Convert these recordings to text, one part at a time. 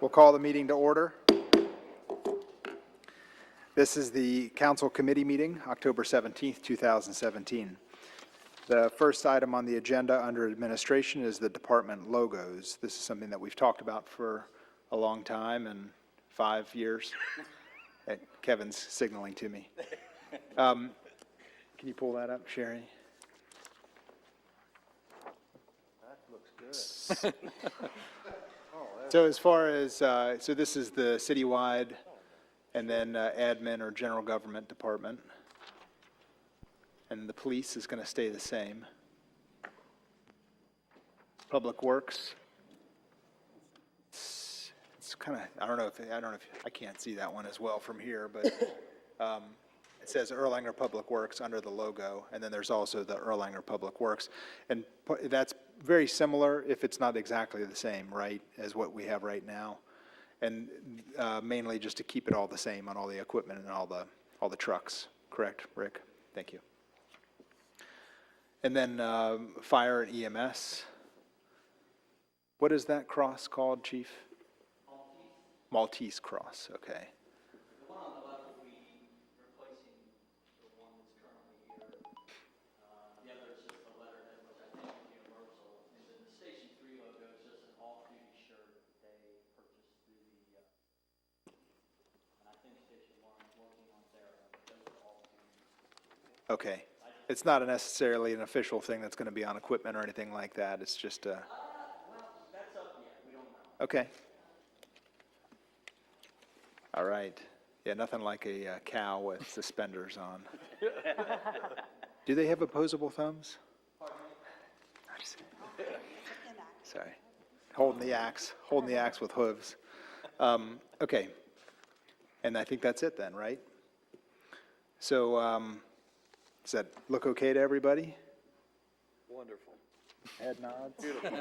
We'll call the meeting to order. This is the council committee meeting, October 17th, 2017. The first item on the agenda under administration is the department logos. This is something that we've talked about for a long time, and 5 years. Kevin's signaling to me. Can you pull that up, Sherry? That looks good. So as far as, so this is the citywide, and then admin or general government department. And the police is going to stay the same. Public Works. It's kind of, I don't know if, I can't see that one as well from here, but it says Erlanger Public Works under the logo, and then there's also the Erlanger Public Works. And that's very similar, if it's not exactly the same, right, as what we have right now. And mainly just to keep it all the same on all the equipment and all the trucks. Correct, Rick? Thank you. And then fire and EMS. What is that cross called, Chief? Maltese cross, okay. The one on the left will be replacing the one that's currently here. The other is just the letterhead, which I think is universal. And then the Station 3 logo is just an off-duty shirt that they purchased through the, and I think Station 1 is working on their, those are all duty. Okay. It's not necessarily an official thing that's going to be on equipment or anything like that. It's just a... Well, that's up yet. We don't know. Okay. All right. Yeah, nothing like a cow with suspenders on. Do they have opposable thumbs? I'm just kidding. Sorry. Holding the axe with hooves. Okay. And I think that's it then, right? So, does that look okay to everybody? Wonderful. Head nods. Beautiful.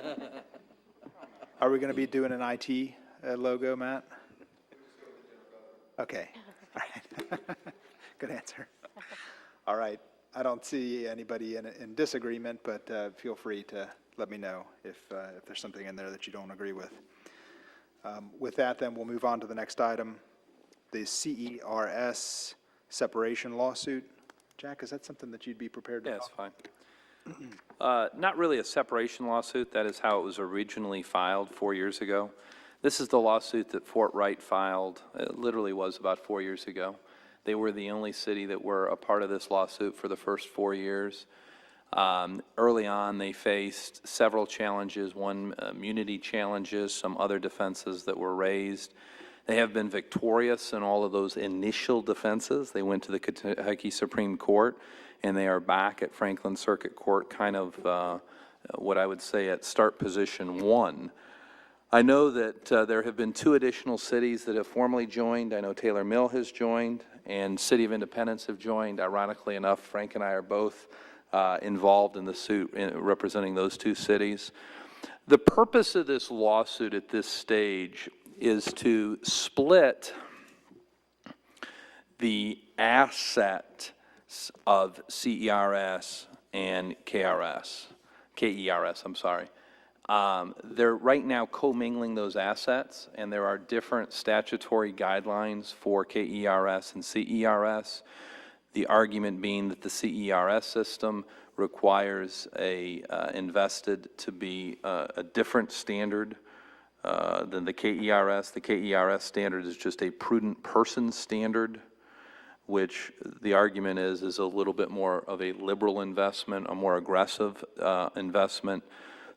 Are we going to be doing an IT logo, Matt? Okay. All right. Good answer. All right. I don't see anybody in disagreement, but feel free to let me know if there's something in there that you don't agree with. With that, then we'll move on to the next item, the CERS separation lawsuit. Jack, is that something that you'd be prepared to talk? Yeah, it's fine. Not really a separation lawsuit. That is how it was originally filed 4 years ago. This is the lawsuit that Fort Wright filed. It literally was about 4 years ago. They were the only city that were a part of this lawsuit for the first 4 years. Early on, they faced several challenges, one immunity challenges, some other defenses that were raised. They have been victorious in all of those initial defenses. They went to the Kentucky Supreme Court, and they are back at Franklin Circuit Court, kind of what I would say at start position one. I know that there have been 2 additional cities that have formally joined. I know Taylor Mill has joined, and City of Independence have joined. Ironically enough, Frank and I are both involved in the suit representing those 2 cities. The purpose of this lawsuit at this stage is to split the assets of CERS and KERS, I'm sorry. They're right now commingling those assets, and there are different statutory guidelines for KERS and CERS. The argument being that the CERS system requires a invested to be a different standard than the KERS. The KERS standard is just a prudent person standard, which the argument is a little bit more of a liberal investment, a more aggressive investment.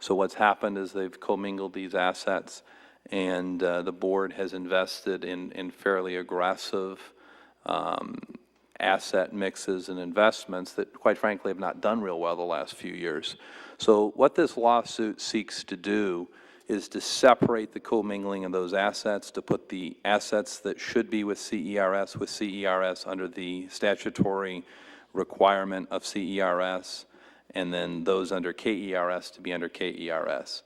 So what's happened is they've commingled these assets, and the board has invested in fairly aggressive asset mixes and investments that, quite frankly, have not done real well the last few years. So what this lawsuit seeks to do is to separate the commingling of those assets, to put the assets that should be with CERS under the statutory requirement of CERS, and then those under KERS to be under KERS.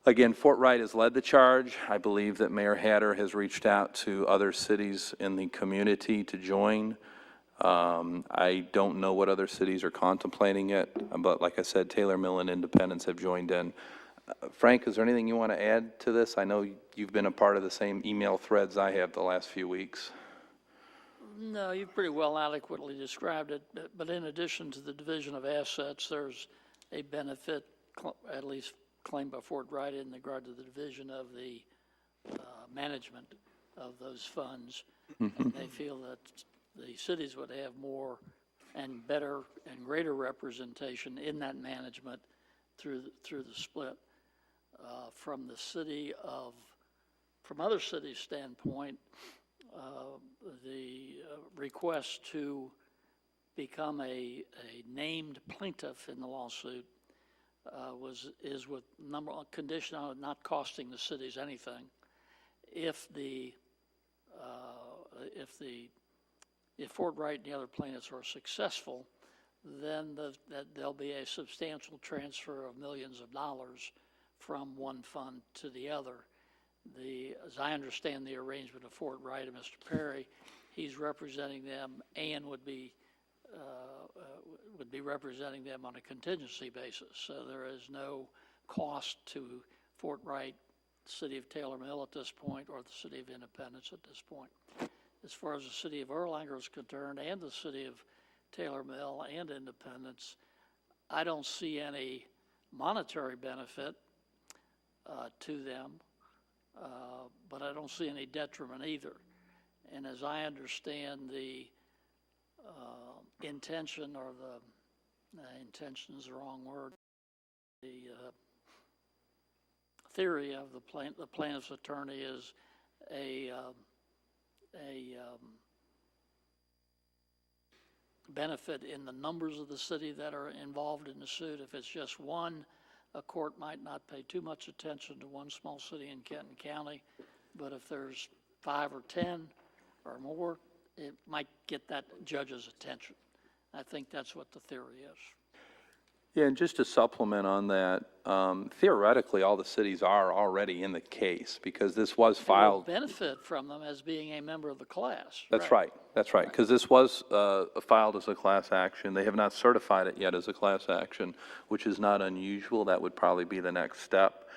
Again, Fort Wright has led the charge. I believe that Mayor Hatter has reached out to other cities in the community to join. I don't know what other cities are contemplating it, but like I said, Taylor Mill and Independence have joined in. Frank, is there anything you want to add to this? I know you've been a part of the same email threads I have the last few weeks. No, you've pretty well adequately described it, but in addition to the division of assets, there's a benefit, at least claimed by Fort Wright in regard to the division of the management of those funds. And they feel that the cities would have more and better and greater representation in that management through the split. From other cities' standpoint, the request to become a named plaintiff in the lawsuit is with condition on it not costing the cities anything. If Fort Wright and the other plaintiffs are successful, then there'll be a substantial transfer of millions of dollars from one fund to the other. As I understand the arrangement of Fort Wright and Mr. Perry, he's representing them and would be representing them on a contingency basis. So there is no cost to Fort Wright, the city of Taylor Mill at this point, or the city of Independence at this point. As far as the city of Erlanger is concerned, and the city of Taylor Mill and Independence, I don't see any monetary benefit to them, but I don't see any detriment either. And as I understand the intention, or intention is the wrong word, the theory of the plaintiff's attorney is a benefit in the numbers of the city that are involved in the suit. If it's just one, a court might not pay too much attention to one small city in Kenton County, but if there's 5 or 10 or more, it might get that judge's attention. I think that's what the theory is. Yeah, and just to supplement on that, theoretically, all the cities are already in the case because this was Will filed. benefit from them as being a member of the class. That's right, because this was filed as a class action. They have not certified it yet as a class action, which is not unusual. That would probably be the next step.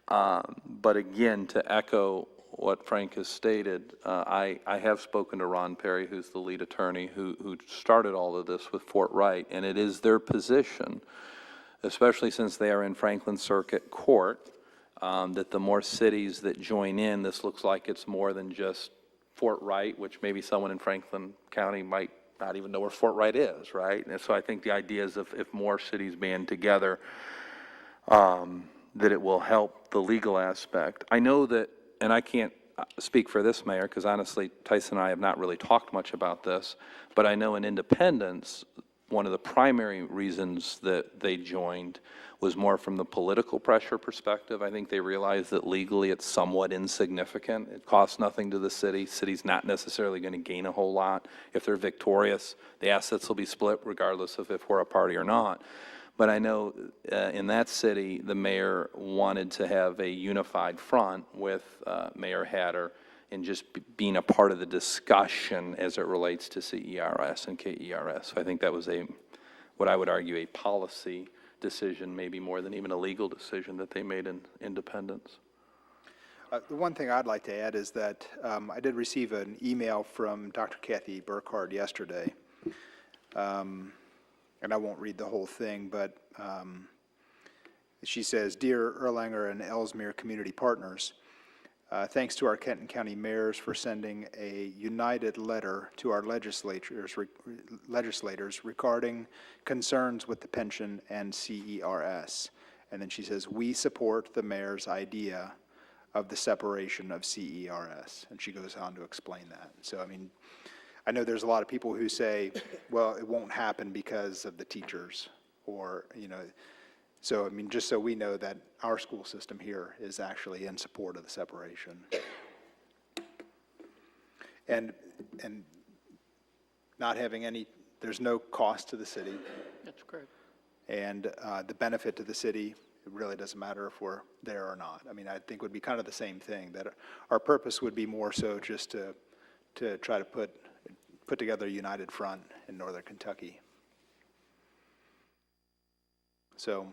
But again, to echo what Frank has stated, I have spoken to Ron Perry, who's the lead attorney who started all of this with Fort Wright, and it is their position, especially since they are in Franklin Circuit Court, that the more cities that join in, this looks like it's more than just Fort Wright, which maybe someone in Franklin County might not even know where Fort Wright is, right? And so I think the idea is if more cities band together, that it will help the legal aspect. I know that, and I can't speak for this mayor, because honestly, Tyson and I have not really talked much about this, but I know in Independence, one of the primary reasons that they joined was more from the political pressure perspective. I think they realized that legally it's somewhat insignificant. It costs nothing to the city. City's not necessarily going to gain a whole lot. If they're victorious, the assets will be split regardless of if we're a party or not. But I know in that city, the mayor wanted to have a unified front with Mayor Hatter and just being a part of the discussion as it relates to CERS and KERS. So I think that was what I would argue, a policy decision, maybe more than even a legal decision that they made in Independence. The one thing I'd like to add is that I did receive an email from Dr. Kathy Burkhardt yesterday. And I won't read the whole thing, but she says, "Dear Erlanger and Ellesmere community partners, thanks to our Kenton County mayors for sending a united letter to our legislators regarding concerns with the pension and CERS." And then she says, "We support the mayor's idea of the separation of CERS." And she goes on to explain that. So, I mean, I know there's a lot of people who say, well, it won't happen because of the teachers, or, so, I mean, just so we know that our school system here is actually in support of the separation. And not having there's no cost to the city. That's correct. And the benefit to the city, it really doesn't matter if we're there or not. I mean, I think would be kind of the same thing, that our purpose would be more so just to try to put together a united front in Northern Kentucky. So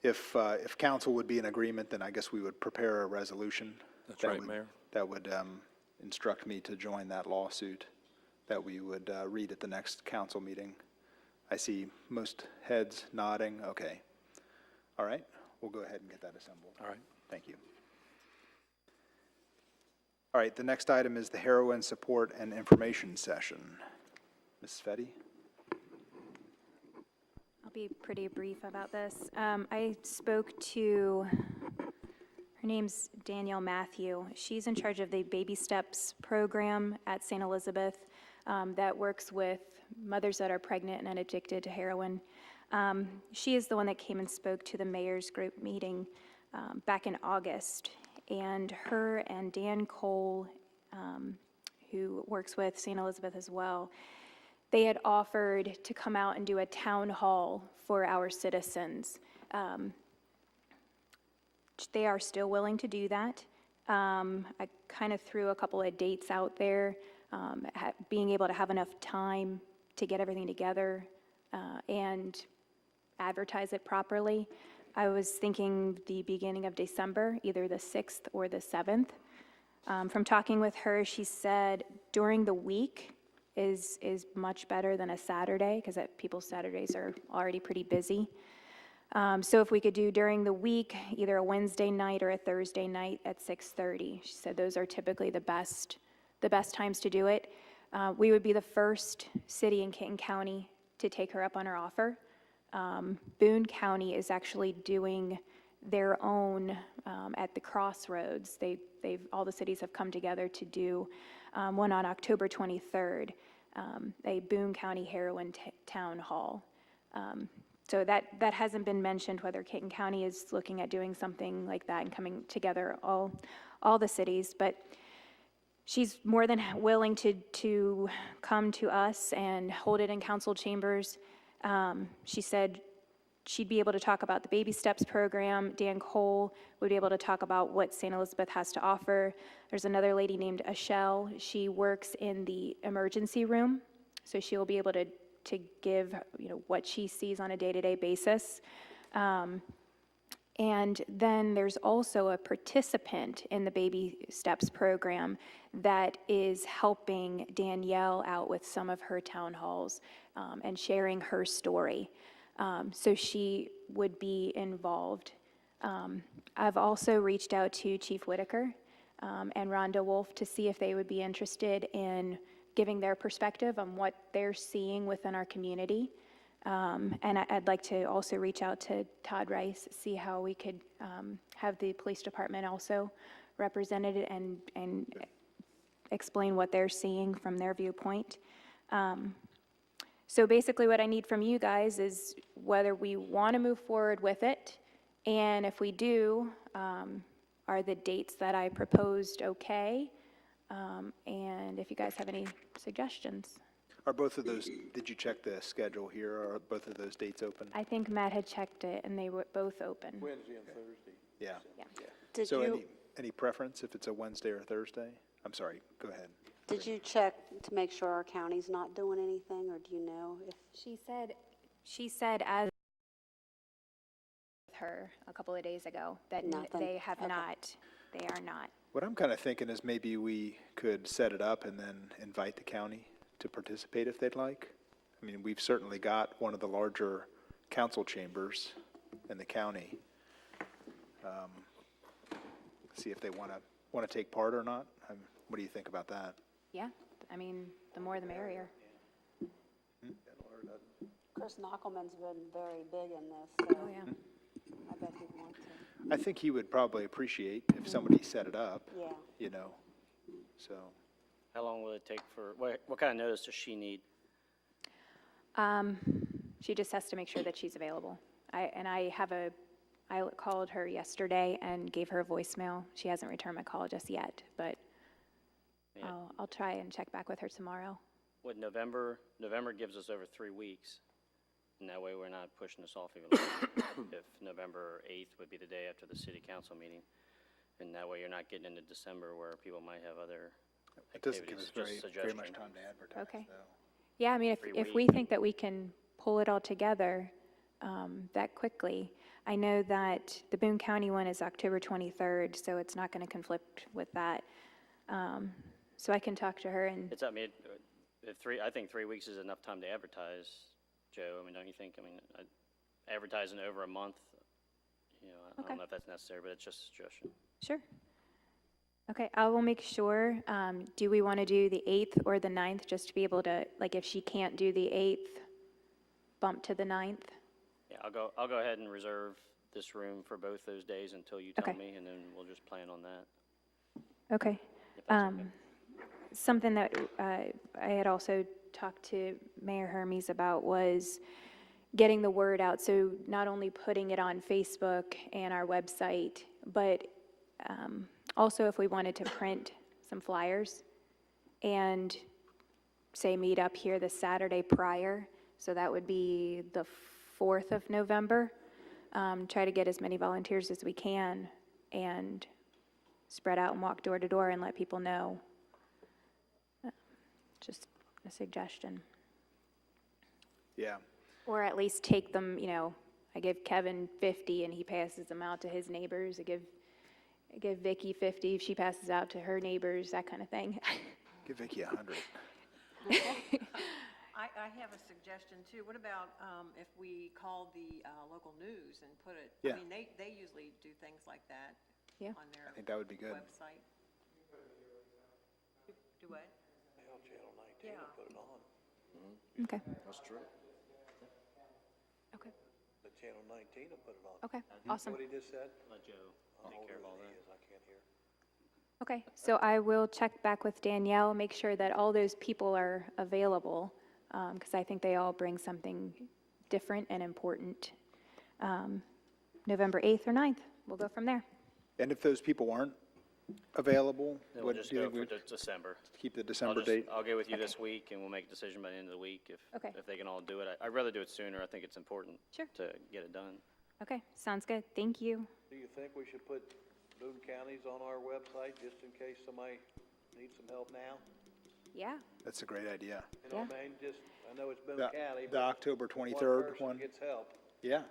if council would be in agreement, then I guess we would prepare a resolution. That's that right, would- Mayor. That would instruct me to join that lawsuit that we would read at the next council meeting. I see most heads nodding. Okay. All right, we'll go ahead and get that assembled. All right. Thank you. All right, the next item is the heroin support and information session. Ms. Fetty? I'll be pretty brief about this. I spoke to, her name's Danielle Matthew. She's in charge of the Baby Steps program at St. Elizabeth that works with mothers that are pregnant and addicted to heroin. She is the one that came and spoke to the mayor's group meeting back in August. And her and Dan Cole, who works with St. Elizabeth as well, they had offered to come out and do a town hall for our citizens. They are still willing to do that. I kind of threw a couple of dates out there, being able to have enough time to get everything together and advertise it properly. I was thinking the beginning of December, either the 6th or the 7th. From talking with her, she said during the week is much better than a Saturday, because people's Saturdays are already pretty busy. So if we could do during the week, either a Wednesday night or a Thursday night at 6:30. She said those are typically the best times to do it. We would be the first city in Kenton County to take her up on her offer. Boone County is actually doing their own at the Crossroads. All the cities have come together to do one on October 23rd, a Boone County heroin town hall. So that hasn't been mentioned, whether Kenton County is looking at doing something like that and coming together, all the cities. But she's more than willing to come to us and hold it in council chambers. She said she'd be able to talk about the Baby Steps program. Dan Cole would be able to talk about what St. Elizabeth has to offer. There's another lady named Ashell. She works in the emergency room, so she'll be able to give what she sees on a day-to-day basis. And then there's also a participant in the Baby Steps program that is helping Danielle out with some of her town halls and sharing her story. So she would be involved. I've also reached out to Chief Whitaker and Rhonda Wolf to see if they would be interested in giving their perspective on what they're seeing within our community. And I'd like to also reach out to Todd Rice, see how we could have the police department also represented and explain what they're seeing from their viewpoint. So basically what I need from you guys is whether we want to move forward with it, and if we do, are the dates that I proposed okay? And if you guys have any suggestions. Are both of those, did you check the schedule here? Are both of those dates open? I think Matt had checked it, and they were both open. Wednesday and Thursday. Yeah. Did So you, any preference if it's a Wednesday or Thursday? I'm sorry, go ahead. did you check to make sure our county's not doing anything, or do you know if? She said as with her a couple of days ago that Nothing. they have Okay. not, they are not. What I'm kind of thinking is maybe we could set it up and then invite the county to participate if they'd like. I mean, we've certainly got one of the larger council chambers in the county. See if they want to take part or not. What do you think about that? Yeah, I mean, the more the merrier. Chris Knockelman's been very big in this, so Oh, yeah. I bet he'd want to. I think he would probably appreciate if somebody set it up, Yeah. so. How long will it take for, what kind of notice does she need? She just has to make sure that she's available. I called her yesterday and gave her a voicemail. She hasn't returned my call just yet, but Yeah. I'll try and check back with her tomorrow. Would November gives us over 3 weeks, and that way we're not pushing this off even longer. If November 8th would be the day after the city council meeting, and that way you're not getting into December where people might have other It doesn't give activities. us Just very much suggestion. time to advertise, Okay. though. Yeah, I mean, Every if we week. think that we can pull it all together that quickly, I know that the Boone County one is October 23rd, so it's not going to conflict with that. So I can talk to her and, It's, I mean, I think 3 weeks is enough time to advertise, Joe. I mean, don't you think? I mean, advertising over a month, you know, I Okay. don't know if that's necessary, but it's just a suggestion. sure. Okay, I will make sure. Do we want to do the 8th or the 9th, just to be able to, like, if she can't do the 8th, bump to the 9th? Yeah, I'll go ahead and reserve this room for both those days until you tell Okay. me, and then we'll just plan on that, Okay. if that's okay. Something that I had also talked to Mayor Hermes about was getting the word out. So not only putting it on Facebook and our website, but also if we wanted to print some flyers and say meet up here the Saturday prior. So that would be the 4th of November. Try to get as many volunteers as we can and spread out and walk door to door and let people know. Just a suggestion. Yeah. Or at least take them, you know, I give Kevin 50 and he passes them out to his neighbors. I give Vicky 50 if she passes out to her neighbors, that kind of thing. Give Vicki 100. I have a suggestion too. What about if we call the local news and put it, Yeah. I mean, they usually do things like that Yeah. on their I think that would be good. website. Do what? Channel 19 Yeah. will put it on. Okay, That's true. okay, The Channel 19 will put it on. okay, awesome. What he just said? Let Joe I'll take hold care of it all as that. he is. I can't hear. Okay, so I will check back with Danielle, make sure that all those people are available, because I think they all bring something different and important. November 8th or 9th, we'll go from there. And if those people aren't available, Then we'll what just do you go think for we'd December. keep the December date? I'll get with you this week, and we'll make a decision by the end of the week Okay. if they can all do it. I'd rather do it sooner. I think it's important Sure. to get it done. Okay, sounds good, thank you. Do you think we should put Boone counties on our website just in case somebody needs some help now? Yeah, That's a great idea. You know what I mean? Just, I know it's Boone County, The but October one 23rd person one? gets help. Yeah.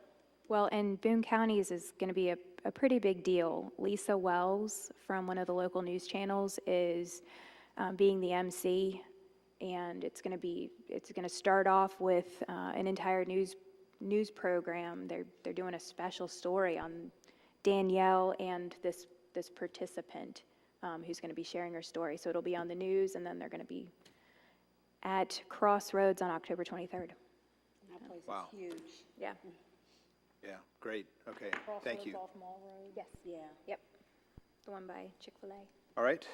well, and Boone County's is going to be a pretty big deal. Lisa Wells from one of the local news channels is being the MC, and it's going to start off with an entire news program. They're doing a special story on Danielle and this participant who's going to be sharing her story. So it'll be on the news, and then they're going to be at Crossroads on October 23rd. That place Wow. is huge. Yeah. Yeah, great. Okay, thank you. Yes. Yeah. Yep. The one by Chick-fil-A. All right.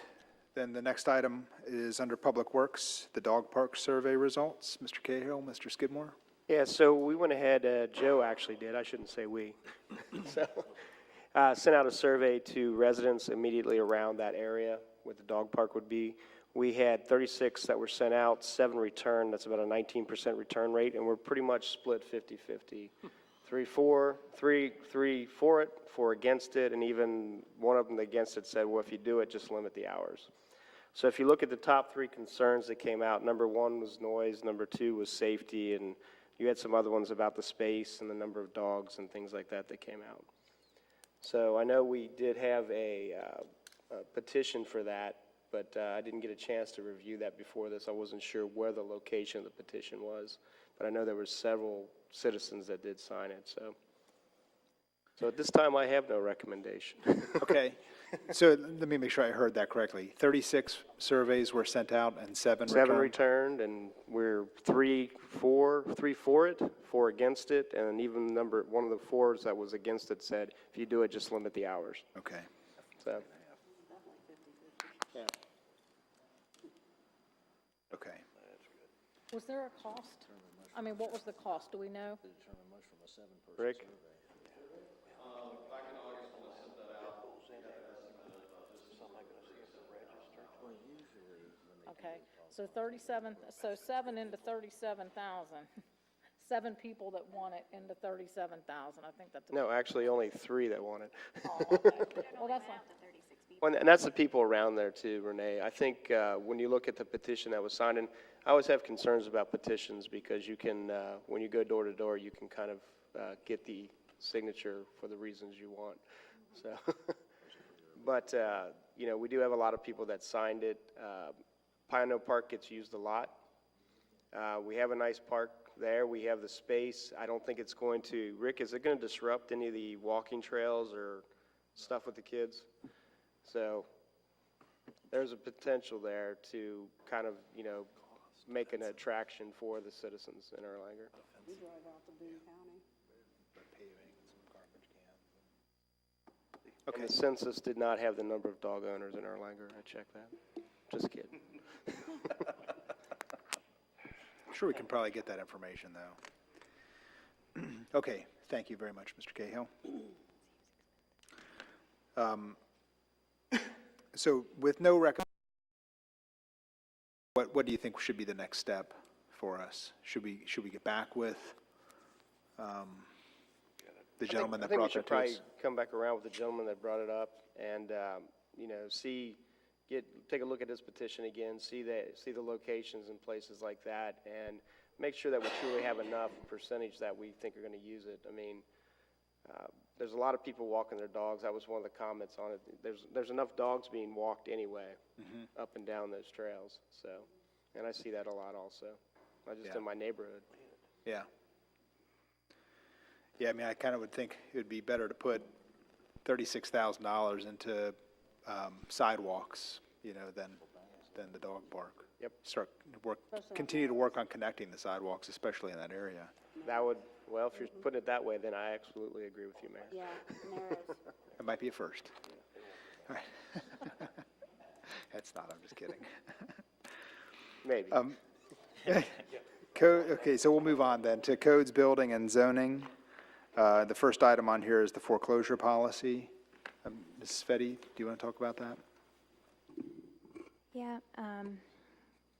Then the next item is under Public Works, the dog park survey results. Mr. Cahill, Mr. Skidmore? Yeah, so we went ahead, Joe actually did, I shouldn't say we. So, sent out a survey to residents immediately around that area where the dog park would be. We had 36 that were sent out, 7 returned, that's about a 19% return rate, and we're pretty much split 50-50. 3 for it, 4 against it, and even one of them against it said, well, if you do it, just limit the hours. So if you look at the top 3 concerns that came out, number 1 was noise, number 2 was safety, and you had some other ones about the space and the number of dogs and things like that came out. So I know we did have a petition for that, but I didn't get a chance to review that before this. I wasn't sure where the location of the petition was, but I know there were several citizens that did sign it, so at this time, I have no recommendation. Okay, so let me make sure I heard that correctly. 36 surveys were sent out and 7 returned? 7 returned, and we're 3 for it, 4 against it, and even one of the 4s that was against it said, if you do it, just limit the hours. Okay. So, Okay. Was there a cost? I mean, what was the cost? Do we know? Rick? Okay, so 7 into 37,000. 7 people that want it into 37,000. I think that's. No, actually, only 3 that want it. Oh, okay. Well, that's fine. Well, and that's the people around there too, Renee. I think when you look at the petition that was signed, and I always have concerns about petitions because you can, when you go door to door, you can kind of get the signature for the reasons you want. So, but, you know, we do have a lot of people that signed it. Pioneer Park gets used a lot. We have a nice park there. We have the space. I don't think it's going to, Rick, is it going to disrupt any of the walking trails or stuff with the kids? So there's a potential there to kind of, you know, make an attraction for the citizens in Erlanger. We drive out to Boone County. And the census did not have the number of dog owners in Erlanger. I checked that. Just kidding. I'm sure we can probably get that information, though. Okay, thank you very much, Mr. Cahill. So with no what do you think should be the next step for us? Should we get back with the gentleman that brought that to I think we should us? probably come back around with the gentleman that brought it up and, you know, take a look at his petition again, see the locations and places like that, and make sure that we truly have enough percentage that we think are going to use it. I mean, there's a lot of people walking their dogs. That was one of the comments on it. There's enough dogs being walked anyway, up and down those trails. So, and I see that a lot also, not just in my neighborhood. Yeah. Yeah, I mean, I kind of would think it would be better to put $36,000 into sidewalks, you know, than the dog park. Yep. Continue to work on connecting the sidewalks, especially in that area. That would, well, if you're putting it that way, then I absolutely agree with you, Mayor. Yeah, and there is. It might be a first. All right. That's not, I'm just kidding. Maybe. Okay, so we'll move on then to codes, building, and zoning. The first item on here is the foreclosure policy. Mrs. Fetty, do you want to talk about that? Yeah,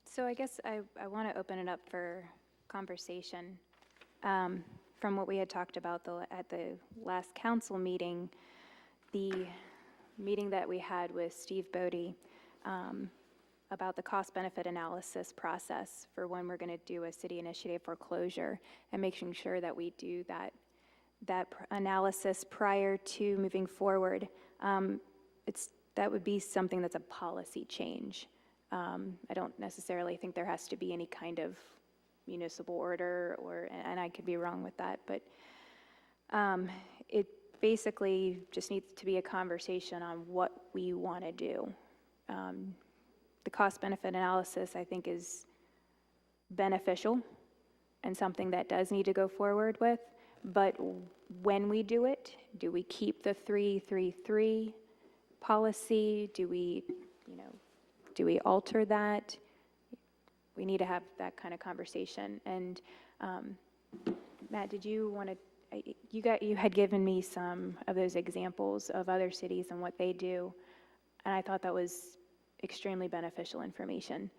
so I guess I want to open it up for conversation. From what we had talked about at the last council meeting, the meeting that we had with Steve Bodie, about the cost-benefit analysis process for when we're going to do a city initiative foreclosure, and making sure that we do that analysis prior to moving forward. That would be something that's a policy change. I don't necessarily think there has to be any kind of municipal order, and I could be wrong with that, but it basically just needs to be a conversation on what we want to do. The cost-benefit analysis, I think, is beneficial and something that does need to go forward with, but when we do it, do we keep the 3-3-3 policy? Do we alter that? We need to have that kind of conversation. And Matt, did you want to, you had given me some of those examples of other cities and what they do, and I thought that was extremely beneficial information.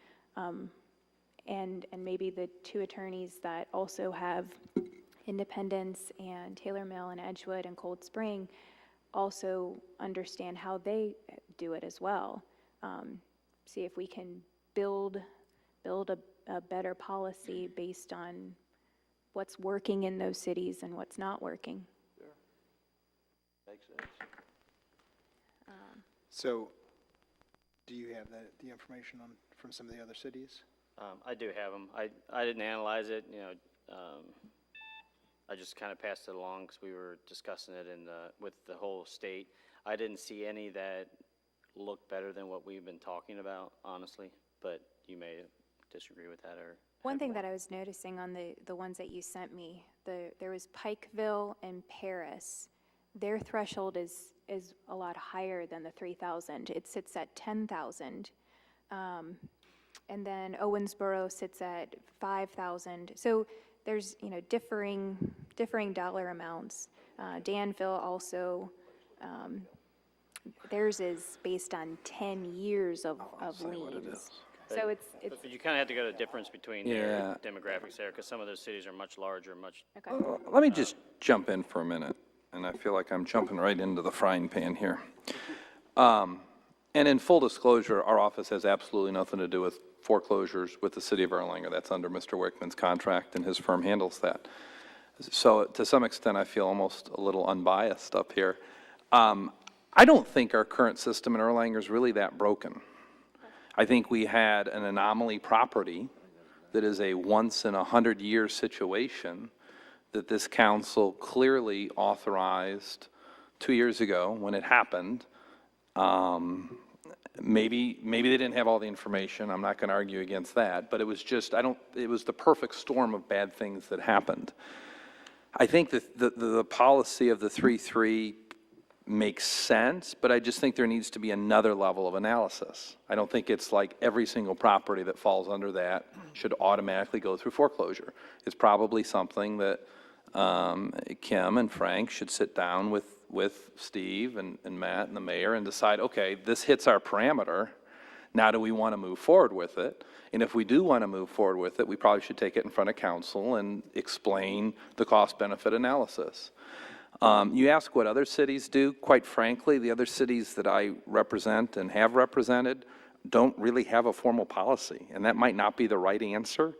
And maybe the two attorneys that also have Independence and Taylor Mill and Edgewood and Cold Spring also understand how they do it as well. See if we can build a better policy based on what's working in those cities and what's not working. Sure. Makes sense. So, do you have the information from some of the other cities? I do have them. I didn't analyze it, you know, I just kind of passed it along because we were discussing it with the whole state. I didn't see any that looked better than what we've been talking about, honestly, but you may disagree with that or. One thing that I was noticing on the ones that you sent me, there was Pikeville and Paris. Their threshold is a lot higher than the 3,000. It sits at 10,000. And then Owensboro sits at 5,000. So there's, differing dollar amounts. Danville also, theirs is based on 10 years of liens. So it's. But you kind of have to go to the difference between their demographics there, because some of those cities are much larger, much. Okay. Let me just jump in for a minute, and I feel like I'm jumping right into the frying pan here. And in full disclosure, our office has absolutely nothing to do with foreclosures with the city of Erlanger. That's under Mr. Wickman's contract, and his firm handles that. So to some extent, I feel almost a little unbiased up here. I don't think our current system in Erlanger is really that broken. I think we had an anomaly property that is a once-in-a-100-year situation that this council clearly authorized 2 years ago when it happened. Maybe they didn't have all the information. I'm not going to argue against that, but it was just, it was the perfect storm of bad things that happened. I think that the policy of the 3-3 makes sense, but I just think there needs to be another level of analysis. I don't think it's like every single property that falls under that should automatically go through foreclosure. It's probably something that Kim and Frank should sit down with Steve and Matt and the mayor and decide, okay, this hits our parameter. Now do we want to move forward with it? And if we do want to move forward with it, we probably should take it in front of council and explain the cost-benefit analysis. You ask what other cities do. Quite frankly, the other cities that I represent and have represented don't really have a formal policy, and that might not be the right answer,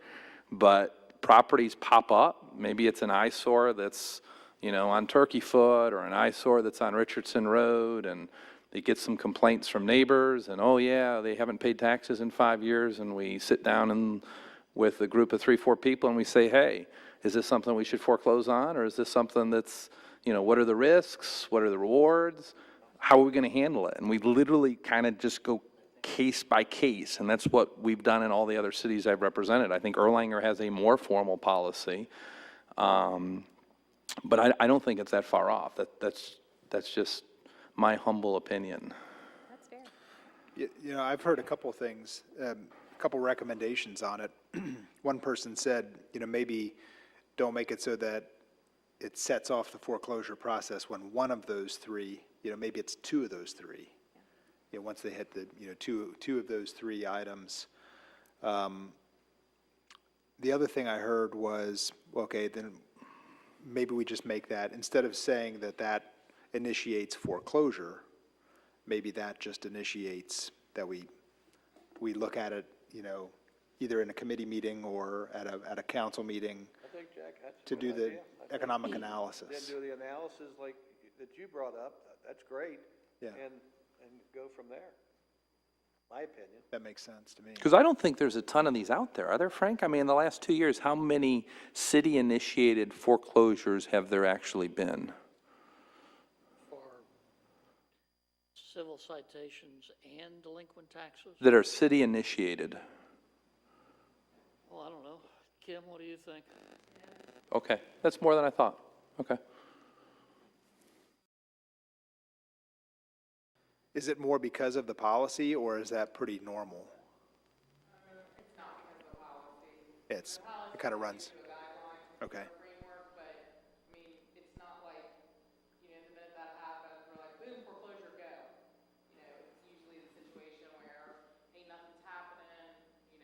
but properties pop up. Maybe it's an eyesore that's, on Turkey Foot, or an eyesore that's on Richardson Road, and they get some complaints from neighbors, and oh yeah, they haven't paid taxes in 5 years, and we sit down with a group of 3-4 people and we say, hey, is this something we should foreclose on, or is this something that's, what are the risks, what are the rewards, how are we going to handle it? And we literally kind of just go case by case, and that's what we've done in all the other cities I've represented. I think Erlanger has a more formal policy, but I don't think it's that far off. That's just my humble opinion. That's fair. I've heard a couple things, a couple recommendations on it. One person said, maybe don't make it so that it sets off the foreclosure process when one of those three, maybe it's two of those three. Once they hit the, two of those three items. The other thing I heard was, okay, then maybe we just make that, instead of saying that initiates foreclosure, maybe that just initiates that we look at it, either in a committee meeting or at a council meeting I think, Jack, that's a to good do the idea. I think economic Then analysis. do the analysis like that you brought up, that's great. Yeah. And go from there, my opinion. That makes sense to me. Because I don't think there's a ton of these out there, are there, Frank? I mean, in the last 2 years, how many city-initiated foreclosures have there actually been? For civil citations and delinquent taxes? That are city-initiated? Well, I don't know. Kim, what do you think? Okay, that's more than I thought. Okay. Is it more because of the policy, or is that pretty normal? It's not because of the policy. It kind of runs. Okay. Framework, but, I mean, it's not like, the minute that happens, we're like, boom, foreclosure, go. It's usually the situation where, hey, nothing's happening, we've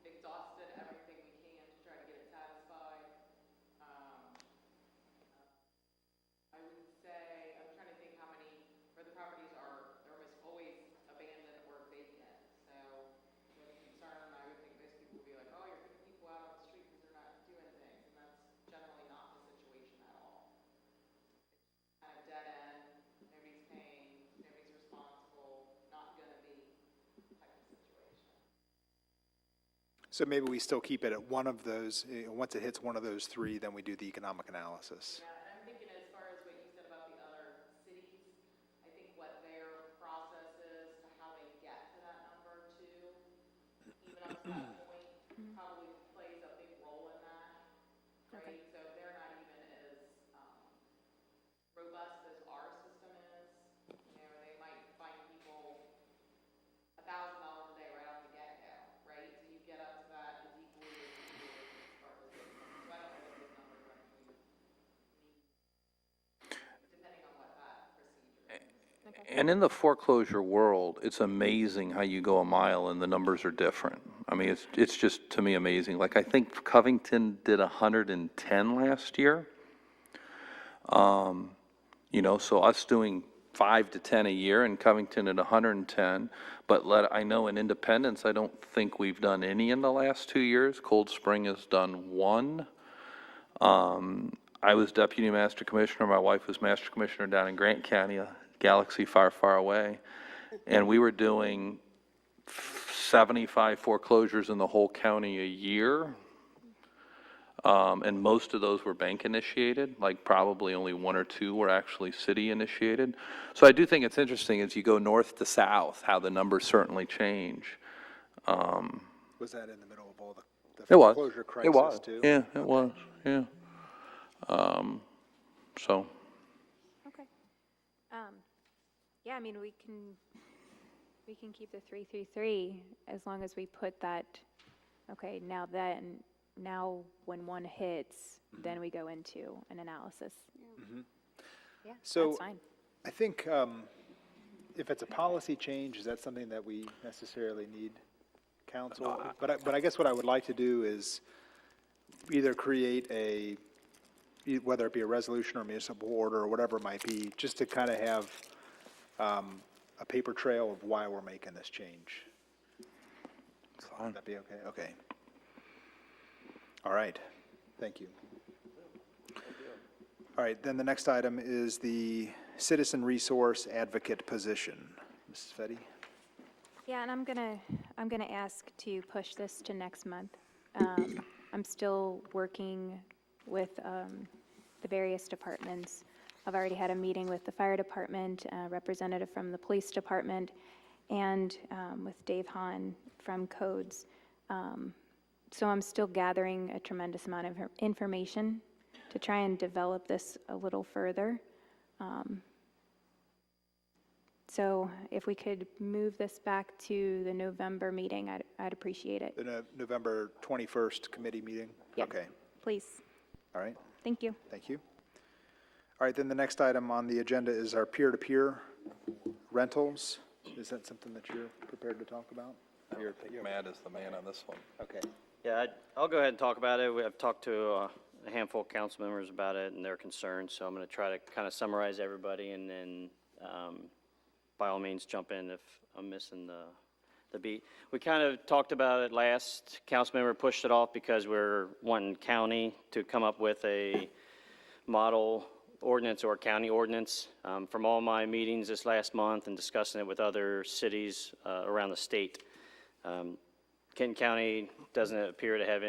exhausted everything we can to try to get it satisfied. I would say, I'm trying to think how many, where the properties are, they're almost always abandoned or vacant. So, with concern, I would think most people would be like, oh, you're putting people out on the street because they're not doing things, and that's generally not the situation at all. It's kind of dead end, nobody's paying, nobody's responsible, not gonna be type of situation. So maybe we still keep it at one of those, once it hits one of those three, then we do the economic analysis. Yeah, and I'm thinking as far as what you said about the other cities, I think what their process is to how they get to that number too, even up to that point, probably plays a big role in that, right? So if they're not even as, robust as our system is, they might find people $1,000 a day right off the get-go, right? So you get up to that as equally as you do as far as the system. So I don't know what those numbers are actually depending on what that procedure is. And in the foreclosure world, it's amazing how you go a mile and the numbers are different. I mean, it's just, to me, amazing. Like, I think Covington did 110 last year. So us doing 5 to 10 a year, and Covington at 110. But I know in Independence, I don't think we've done any in the last 2 years. Cold Spring has done one. I was deputy master commissioner, my wife was master commissioner down in Grant County, a galaxy far, far away. And we were doing 75 foreclosures in the whole county a year. And most of those were bank initiated, like probably only one or two were actually city initiated. So I do think it's interesting as you go north to south, how the numbers certainly change. Was that in the middle of all the It was. foreclosure It crisis was. too? Yeah, it was, yeah. So, Okay. Yeah, I mean, we can keep the 333 as long as we put that, okay, now when one hits, then we go into an analysis. Yeah, So- that's fine. I think if it's a policy change, is that something that we necessarily need council? But I guess what I would like to do is either create whether it be a resolution or municipal order or whatever it might be, just to kind of have a paper trail of why we're making this change. Would that be okay? Okay. All right, thank you. All right, then the next item is the citizen resource advocate position. Mrs. Fetty? Yeah, and I'm gonna ask to push this to next month. I'm still working with the various departments. I've already had a meeting with the fire department, a representative from the police department, and with Dave Hahn from Codes. So I'm still gathering a tremendous amount of information to try and develop this a little further. So if we could move this back to the November meeting, I'd appreciate it. The November 21st committee meeting? Yep. Okay, Please. all right, Thank you. thank you. All right, then the next item on the agenda is our peer-to-peer rentals. Is that something that you're prepared to talk about? Matt is the man on this one. Okay. Yeah, I'll go ahead and talk about it. I've talked to a handful of council members about it and their concerns, so I'm going to try to kind of summarize everybody and then, by all means, jump in if I'm missing the beat. We kind of talked about it last, council member pushed it off because we're wanting county to come up with a model ordinance or county ordinance. From all my meetings this last month and discussing it with other cities around the state, Kenton County doesn't appear to have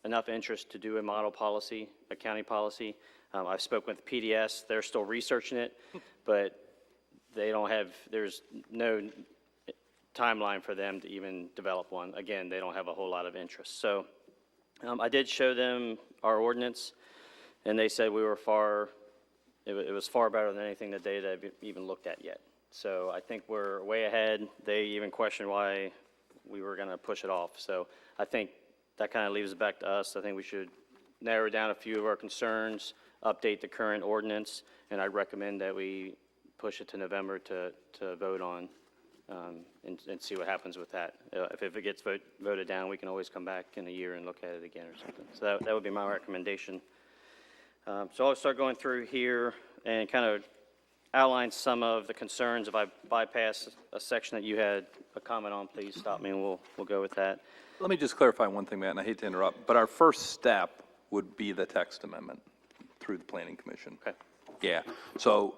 enough interest to do a model policy, a county policy. I've spoken with PDS, they're still researching it, but they don't have, there's no timeline for them to even develop one. Again, they don't have a whole lot of interest. So I did show them our ordinance, and they said we were it was far better than anything that they had even looked at yet. So I think we're way ahead. They even questioned why we were going to push it off. So I think that kind of leaves it back to us. I think we should narrow down a few of our concerns, update the current ordinance, and I recommend that we push it to November to vote on and see what happens with that. If it gets voted down, we can always come back in a year and look at it again or something. So that would be my recommendation. So I'll start going through here and kind of outline some of the concerns. If I bypass a section that you had a comment on, please stop me and we'll go with that. Let me just clarify one thing, Matt, and I hate to interrupt, but our first step would be the text amendment through the Planning Commission. Okay. Yeah, so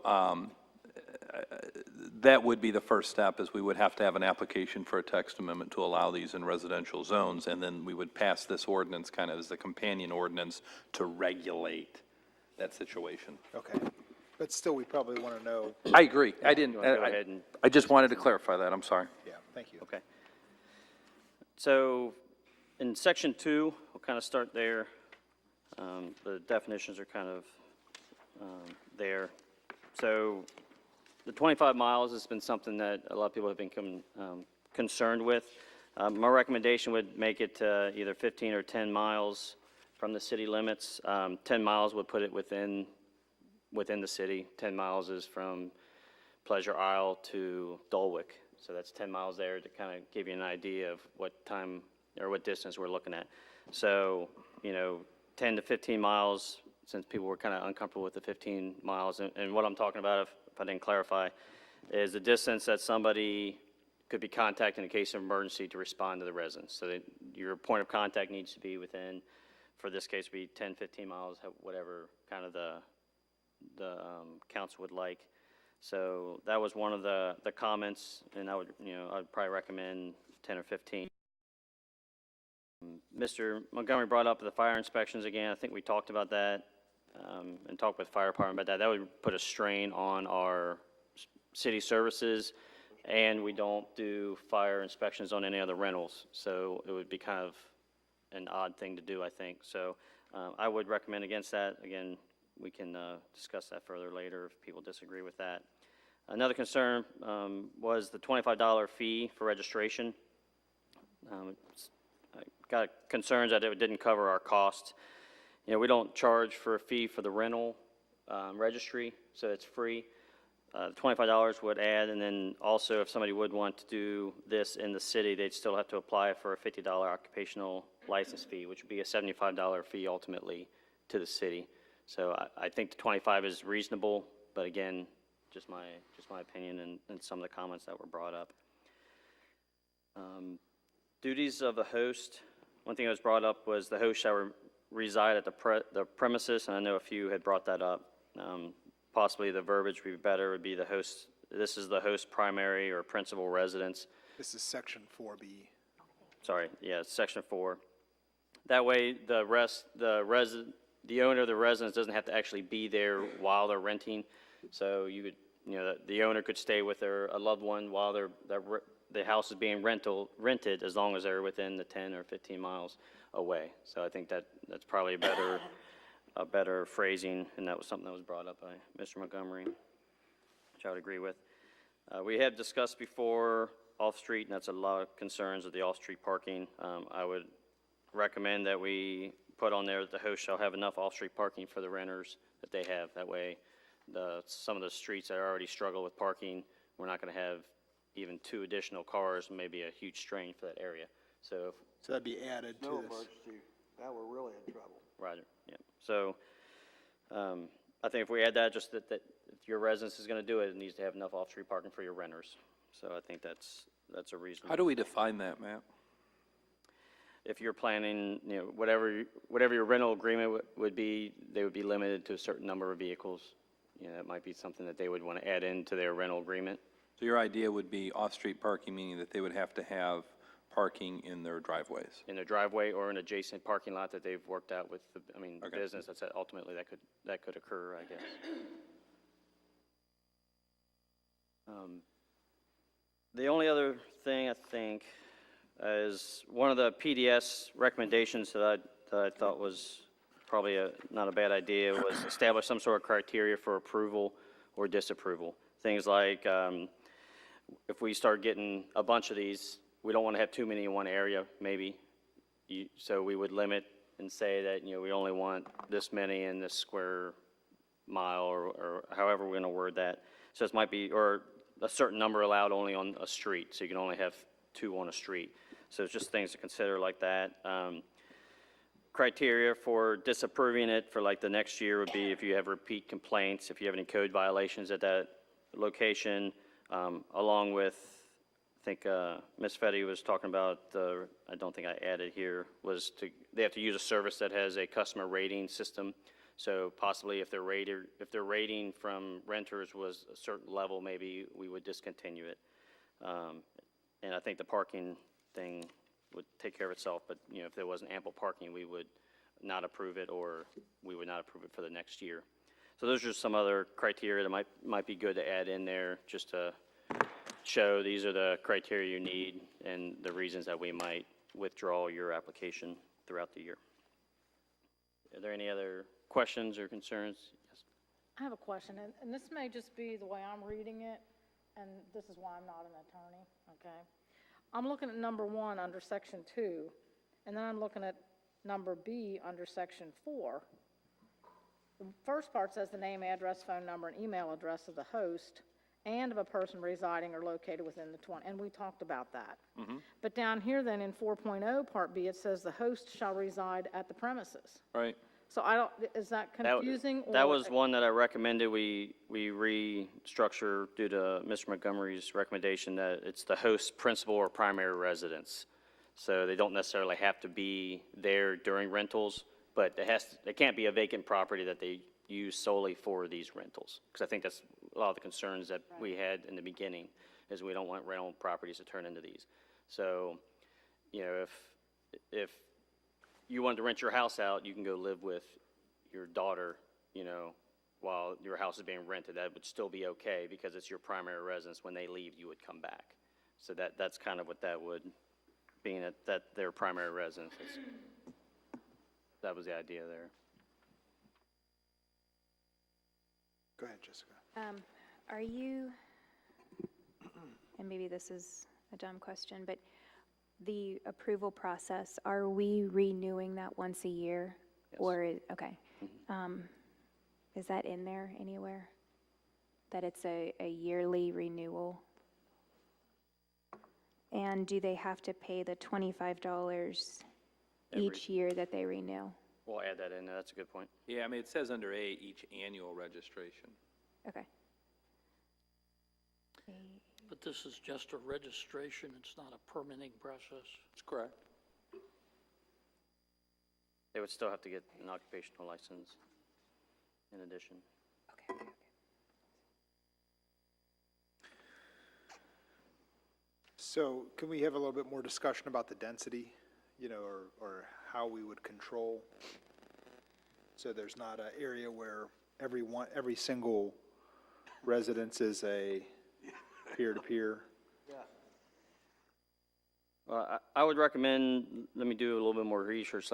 that would be the first step, is we would have to have an application for a text amendment to allow these in residential zones, and then we would pass this ordinance kind of as the companion ordinance to regulate that situation. Okay, but still, we probably want to know, I agree, I didn't, You wanna go ahead and- I just wanted to clarify that, I'm sorry. yeah, thank you. Okay. So in section 2, we'll kind of start there. The definitions are kind of there. So the 25 miles has been something that a lot of people have been concerned with. My recommendation would make it either 15 or 10 miles from the city limits. 10 miles would put it within the city. 10 miles is from Pleasure Isle to Dulwick. So that's 10 miles there to kind of give you an idea of what time or what distance we're looking at. So, 10 to 15 miles, since people were kind of uncomfortable with the 15 miles. And what I'm talking about, if I didn't clarify, is the distance that somebody could be contacted in case of emergency to respond to the residents. So that your point of contact needs to be within for this case, would be 10, 15 miles, whatever kind of the council would like. So that was one of the comments, and I would, I'd probably recommend 10 or 15. Mr. Montgomery brought up the fire inspections again. I think we talked about that and talked with the fire department about that. That would put a strain on our city services, and we don't do fire inspections on any other rentals. So it would be kind of an odd thing to do, I think. So I would recommend against that. Again, we can discuss that further later if people disagree with that. Another concern was the $25 fee for registration. I got concerns that it didn't cover our costs. We don't charge for a fee for the rental registry, so it's free. The $25 would add, and then also if somebody would want to do this in the city, they'd still have to apply for a $50 occupational license fee, which would be a $75 fee ultimately to the city. So I think the 25 is reasonable, but again, just my opinion and some of the comments that were brought up. Duties of the host. One thing that was brought up was the host shall reside at the premises, and I know a few had brought that up. Possibly the verbiage would be better, would be the host, this is the host primary or principal residence. This is section 4B. Sorry, yeah, section 4. That way, the owner of the residence doesn't have to actually be there while they're renting. So you could, the owner could stay with a loved one while the house is being rented, as long as they're within the 10 or 15 miles away. So I think that's probably a better phrasing, and that was something that was brought up by Mr. Montgomery, which I would agree with. We have discussed before off-street, and that's a lot of concerns of the off-street parking. I would recommend that we put on there that the host shall have enough off-street parking for the renters that they have. That way, some of the streets that already struggle with parking, we're not going to have even 2 additional cars, maybe a huge strain for that area. So that'd be added to No this. emergency, now we're really in trouble. Roger, yeah. So I think if we add that, just that if your residence is going to do it, it needs to have enough off-street parking for your renters. So I think that's a reasonable. How do we define that, Matt? If you're planning, whatever your rental agreement would be, they would be limited to a certain number of vehicles. That might be something that they would want to add into their rental agreement. So your idea would be off-street parking, meaning that they would have to have parking in their driveways? In their driveway or an adjacent parking lot that they've worked out with the Okay. business. That's ultimately that could occur, I guess. The only other thing I think is one of the PDS recommendations that I thought was probably not a bad idea was establish some sort of criteria for approval or disapproval. Things like if we start getting a bunch of these, we don't want to have too many in one area, maybe. So we would limit and say that, we only want this many in this square mile or however we're going to word that. So this might be, or a certain number allowed only on a street, so you can only have 2 on a street. So it's just things to consider like that. Criteria for disapproving it for like the next year would be if you have repeat complaints, if you have any code violations at that location, along with, I think Ms. Fetty was talking about, I don't think I added here, they have to use a service that has a customer rating system. So possibly if their rating from renters was a certain level, maybe we would discontinue it. And I think the parking thing would take care of itself, but if there wasn't ample parking, we would not approve it, or we would not approve it for the next year. So those are just some other criteria that might be good to add in there, just to show these are the criteria you need and the reasons that we might withdraw your application throughout the year. Are there any other questions or concerns? Yes. I have a question, and this may just be the way I'm reading it, and this is why I'm not an attorney, okay? I'm looking at number 1 under section 2, and then I'm looking at number B under section 4. The first part says the name, address, phone number, and email address of the host and of a person residing or located within the 20, and we talked about that. But down here then in 4.0 part B, it says the host shall reside at the premises. Right. So is that confusing? That was one that I recommended we restructure due to Mr. Montgomery's recommendation that it's the host's principal or primary residence. So they don't necessarily have to be there during rentals. But it can't be a vacant property that they use solely for these rentals. Because I think that's a lot of the concerns that we had in the beginning, is we don't want rental properties to turn into these. So, you know, if you wanted to rent your house out, you can go live with your daughter, you know, while your house is being rented. That would still be okay because it's your primary residence. When they leave, you would come back. So that's kind of what that would, being that their primary residence is. That was the idea there. Go ahead, Jessica. Are you, and maybe this is a dumb question, but the approval process, are we renewing that once a year? Yes. Or, okay. Is that in there anywhere? That it's a yearly renewal? And do they have to pay the $25 each year that they renew? We'll add that in. That's a good point. Yeah, I mean, it says under A, each annual registration. Okay. But this is just a registration, it's not a permitting process. That's correct. They would still have to get an occupational license in addition. Okay. So can we have a little bit more discussion about the density, you know, or how we would control? So there's not an area where every single residence is a peer-to-peer? Well, I would recommend, let me do a little bit more research,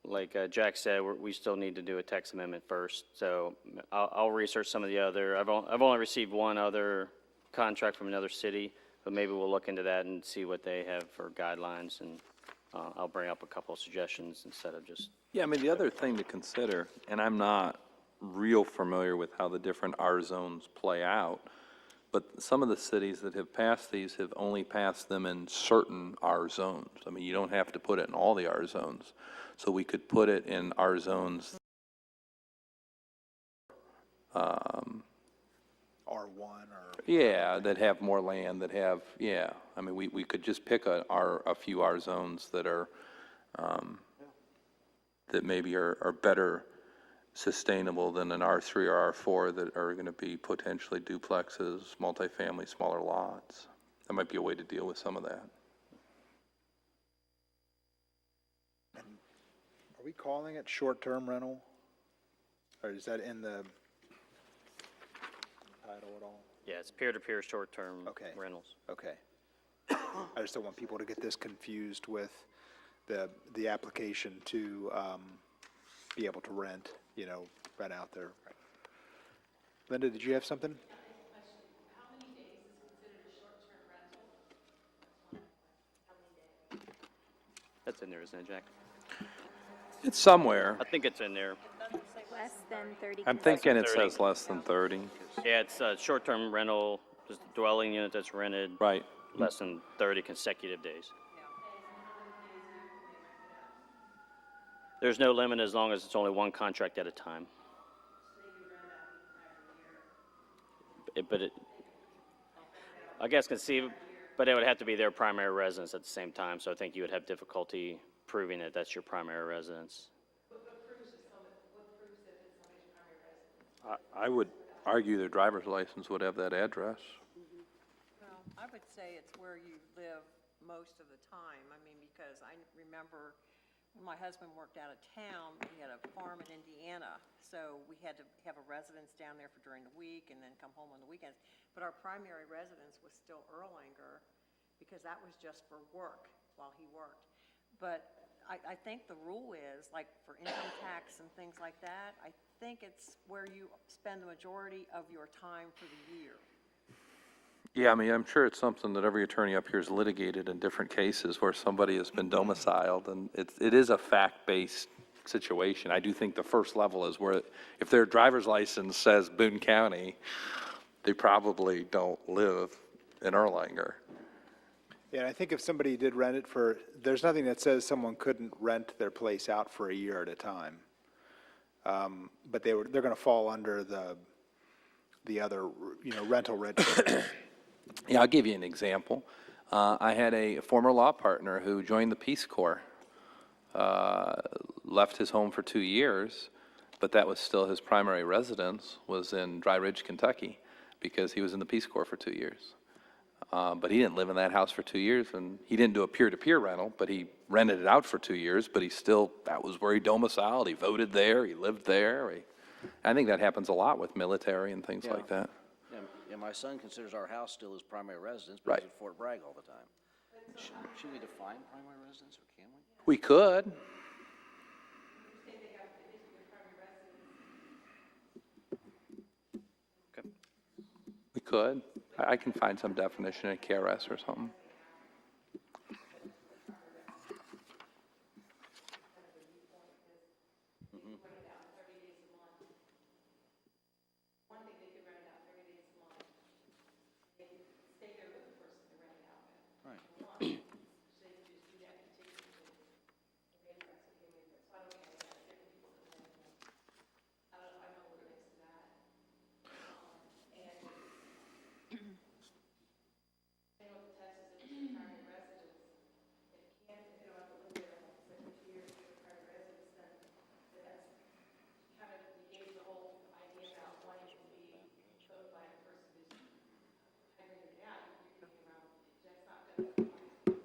like Jack said, we still need to do a text amendment first. So I'll research some of the other, I've only received one other contract from another city, but maybe we'll look into that and see what they have for guidelines, and I'll bring up a couple of suggestions instead of just. Yeah, I mean, the other thing to consider, and I'm not real familiar with how the different R zones play out, but some of the cities that have passed these have only passed them in certain R zones. I mean, you don't have to put it in all the R zones. So we could put it in R zones. R1 or? Yeah, that have more land, that have, yeah. I mean, we could just pick a few R zones that are, that maybe are better sustainable than an R3 or R4 that are going to be potentially duplexes, multifamily, smaller lots. That might be a way to deal with some of that. Are we calling it short-term rental? Or is that in the title at all? Yeah, it's peer-to-peer short-term Okay. rentals. Okay. I just don't want people to get this confused with the application to be able to rent, you know, rent out there. Linda, did you have something? How many days is considered a short-term rental? How many days? That's in there, isn't it, Jack? It's somewhere. I think it's in there. Less than 30. I'm thinking it says less than 30. Yeah, it's a short-term rental, just a dwelling unit that's rented. Right. Less than 30 consecutive days. There's no limit as long as it's only one contract at a time. I guess but it would have to be their primary residence at the same time, so I think you would have difficulty proving that that's your primary residence. I would argue their driver's license would have that address. Well, I would say it's where you live most of the time. I mean, because I remember when my husband worked out of town, we had a farm in Indiana, so we had to have a residence down there for during the week and then come home on the weekends. But our primary residence was still Erlanger, because that was just for work while he worked. But I think the rule is, like for income tax and things like that, I think it's where you spend the majority of your time for the year. Yeah, I mean, I'm sure it's something that every attorney up here has litigated in different cases where somebody has been domiciled, and it is a fact-based situation. I do think the first level is where, if their driver's license says Boone County, they probably don't live in Erlanger. Yeah, I think if somebody did rent it there's nothing that says someone couldn't rent their place out for a year at a time. But they're going to fall under the other, you know, rental register. Yeah, I'll give you an example. I had a former law partner who joined the Peace Corps left his home for 2 years, but that was still his primary residence, was in Dry Ridge, Kentucky, because he was in the Peace Corps for 2 years. But he didn't live in that house for 2 years, and he didn't do a peer-to-peer rental, but he rented it out for 2 years, but he still, that was where he domiciled, he voted there, he lived there. I think that happens a lot with military and things like that. And my son considers our house still his primary residence, Right. because he's at Fort Bragg all the time. Should we define primary residence, or can we? We could. Okay. We could. I can find some definition in KRS or something.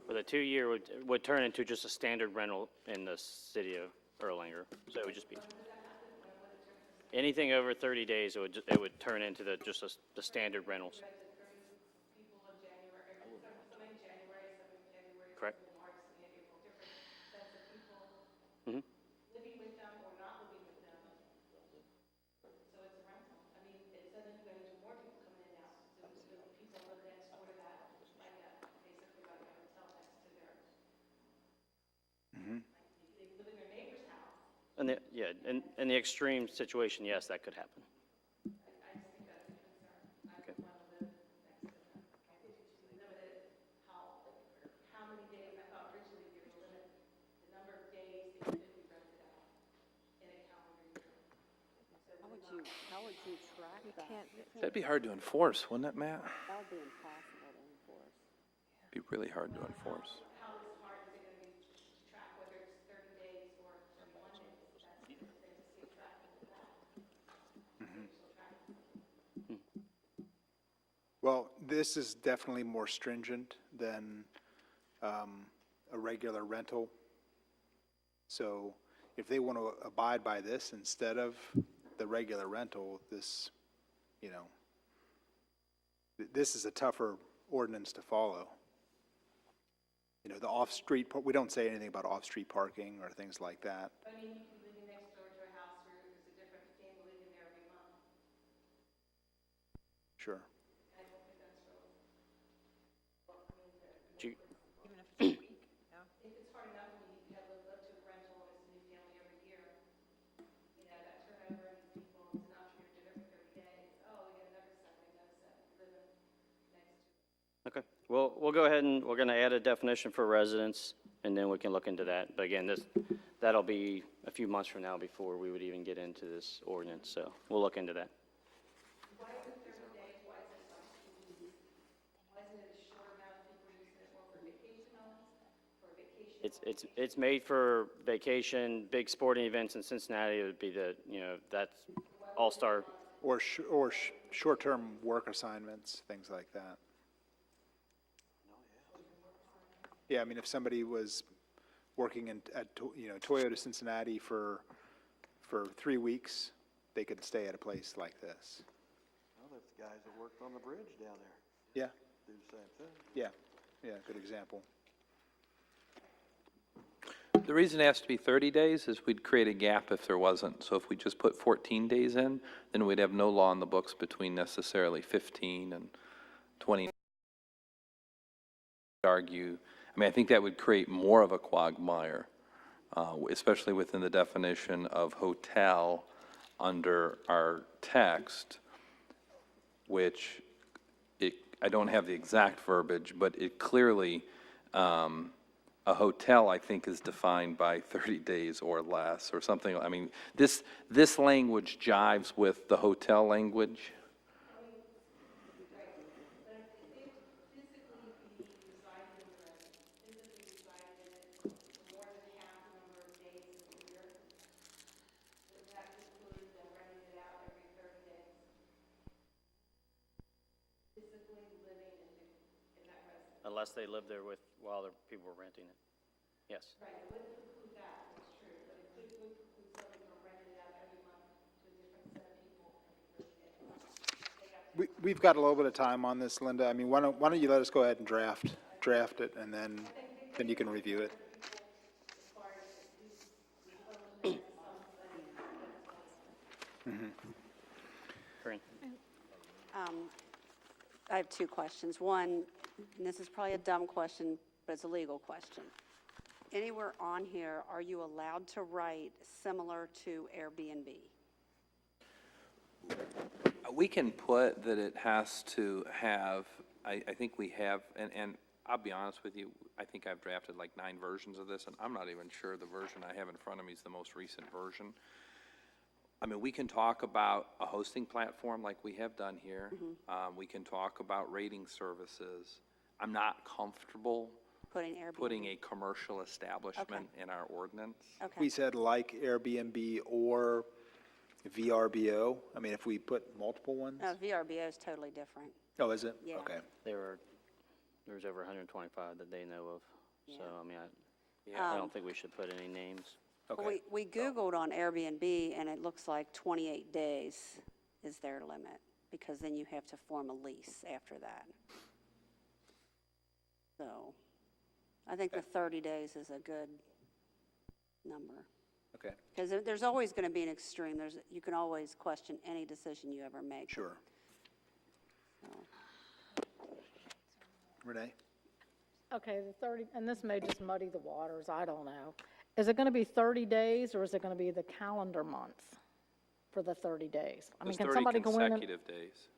Well, the 2-year would turn into just a standard rental in the city of Erlanger. So it would just be, anything over 30 days, it would turn into the standard rentals. Correct. Mhm. And in the extreme situation, yes, that could happen. Okay. How would you track that? That'd be hard to enforce, wouldn't it, Matt? That would be impossible to enforce. Be really hard to enforce. Well, this is definitely more stringent than a regular rental. So if they want to abide by this instead of the regular rental, this, this is a tougher ordinance to follow. The off-street, we don't say anything about off-street parking or things like that. Sure. Do you- Okay, well, we'll go ahead and we're going to add a definition for residents, and then we can look into that. But again, that'll be a few months from now before we would even get into this ordinance, so we'll look into that. It's made for vacation, big sporting events in Cincinnati. It would be that's all-star. Or short-term work assignments, things like that. Yeah, I mean, if somebody was working at Toyota Cincinnati for 3 weeks, they could stay at a place like this. Well, that's the guys that worked on the bridge down there. Yeah, Do the same thing. yeah, good example. The reason it has to be 30 days is we'd create a gap if there wasn't. So if we just put 14 days in, then we'd have no law in the books between necessarily 15 and 20. I think that would create more of a quagmire, especially within the definition of hotel under our text, which I don't have the exact verbiage, but it clearly, a hotel, I think, is defined by 30 days or less or something. I mean, this language jives with the hotel language. unless they live there with, while the people were renting it. Yes. We've got a little bit of time on this, Linda. I mean, why don't you let us go ahead and draft it, and then you can review it. Corinne? I have two questions. One, and this is probably a dumb question, but it's a legal question. Anywhere on here, are you allowed to write similar to Airbnb? We can put that it has to have, I think we have, and I'll be honest with you, I think I've drafted like 9 versions of this, and I'm not even sure the version I have in front of me is the most recent version. I mean, we can talk about a hosting platform like we have done here. We can talk about rating services. I'm not comfortable Putting Airbnb? putting a commercial establishment in our ordinance. Okay. We said like Airbnb or VRBO. I mean, if we put multiple ones? No, VRBO is totally different. Oh, is it? Yeah. Okay. There's over 125 that they know of. So, Yeah. I mean, I don't think we should put any names. Okay. We Googled on Airbnb, and it looks like 28 days is their limit, because then you have to form a lease after that. So, I think the 30 days is a good number. Okay, Because there's always going to be an extreme. You can always question any decision you ever make. sure. Renee? Okay, the 30, and this may just muddy the waters, I don't know. Is it going to be 30 days, or is it going to be the calendar month for the 30 days? I mean, There's can 30 somebody go in and? consecutive days.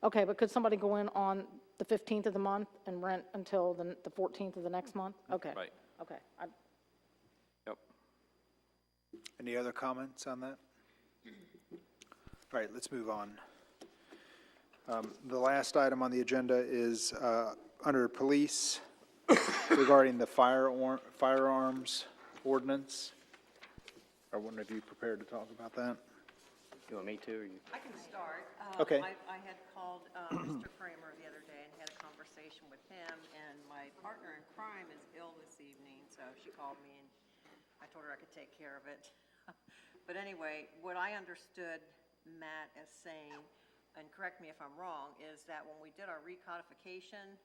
Okay, but could somebody go in on the 15th of the month and rent until the 14th of the next month? Okay. Right. Okay. Yep. Any other comments on that? All right, let's move on. The last item on the agenda is under police regarding the firearms ordinance. Are one of you prepared to talk about that? You want me to, or you? I can start. Okay. I had called Mr. Kramer the other day and had a conversation with him, and my partner in crime is ill this evening, so she called me, and I told her I could take care of it. But anyway, what I understood Matt as saying, and correct me if I'm wrong, is that when we did our recodification,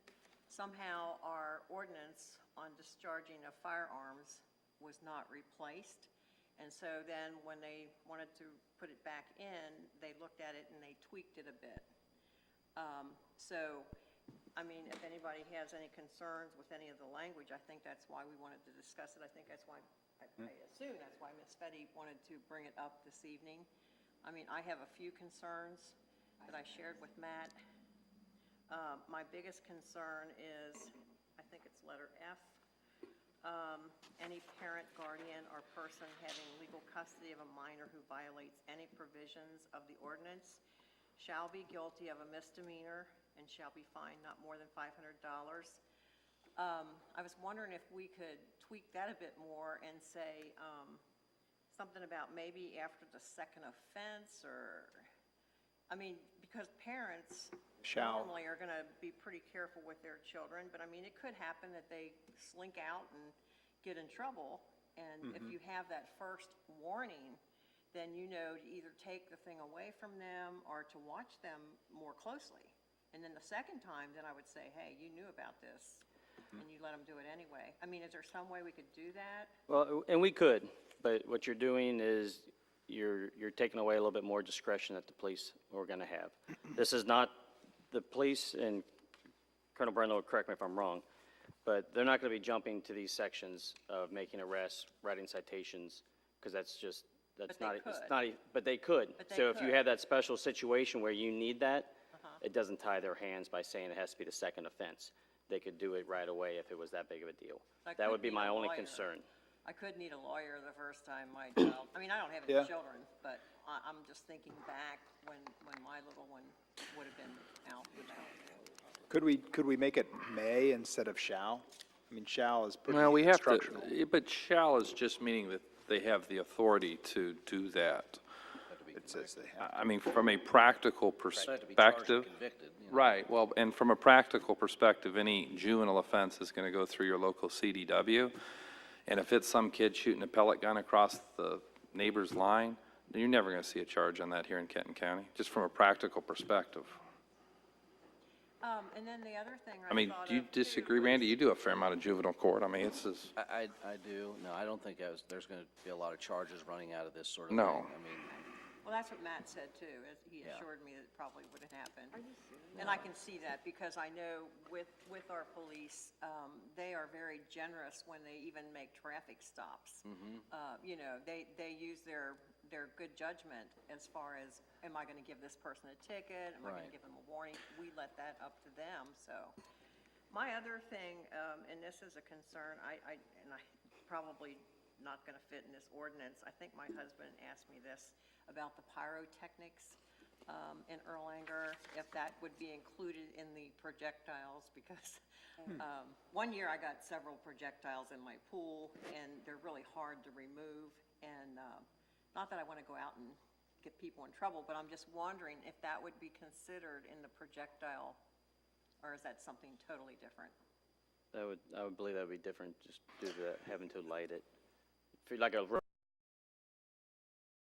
somehow our ordinance on discharging of firearms was not replaced. And so then when they wanted to put it back in, they looked at it and they tweaked it a bit. So, I mean, if anybody has any concerns with any of the language, I think that's why we wanted to discuss it. I think that's why, I assume that's why Ms. Fetty wanted to bring it up this evening. I mean, I have a few concerns that I shared with Matt. My biggest concern is, I think it's letter F. Any parent, guardian, or person having legal custody of a minor who violates any provisions of the ordinance shall be guilty of a misdemeanor and shall be fined not more than $500. I was wondering if we could tweak that a bit more and say something about maybe after the second offense, or, I mean, because parents normally are going to be pretty careful with their children, but I mean, it could happen that they slink out and get in trouble, and if you have that first warning, then you know to either take the thing away from them or to watch them more closely. And then the second time, then I would say, hey, you knew about this, and you let them do it anyway. I mean, is there some way we could do that? Well, and we could, but what you're doing is you're taking away a little bit more discretion that the police are going to have. This is not, the police, and Colonel Brendel will correct me if I'm wrong, but they're not going to be jumping to these sections of making arrests, writing citations, because that's just, that's But not, they it's could. not, but they could. But they So if you could. have that special situation where you need that, it doesn't tie their hands by saying it has to be the second offense. They could do it right away if it was that big of a deal. I That could would be need my a only lawyer. concern. I could need a lawyer the first time my child, I mean, I don't have any Yeah. children, but I'm just thinking back when my little one would have been out and about. Could we make it may instead of shall? I mean, shall is pretty Well, we have instructional. to, but shall is just meaning that they have the authority to do that. it says they have. I mean, from a practical So I have to be charged and perspective. convicted, you know. Right, well, and from a practical perspective, any juvenile offense is going to go through your local CDW. And if it's some kid shooting a pellet gun across the neighbor's line, you're never going to see a charge on that here in Kenton County, just from a practical perspective. And then the other thing I mean, thought do you of, too, disagree, Randy? You do a fair amount of juvenile court. I mean, it's just, I do. No, I don't think there's going to be a lot of charges running out of this sort of No. thing. I mean, Well, that's what Matt said too, is he Yeah. assured me that it probably wouldn't happen. Are you serious? And I can see that because I know with our police, they are very generous when they even make traffic stops. You know, they use their good judgment as far as, am I gonna give this person a ticket? Am I gonna Right. give them a warning? We let that up to them, so. My other thing, and this is a concern, I probably not gonna fit in this ordinance. I think my husband asked me this about the pyrotechnics in Erlanger, if that would be included in the projectiles, because one year I got several projectiles in my pool, and they're really hard to remove, and not that I want to go out and get people in trouble, but I'm just wondering if that would be considered in the projectile, or is that something totally different? I would believe that would be different, just due to having to light it. If you're like a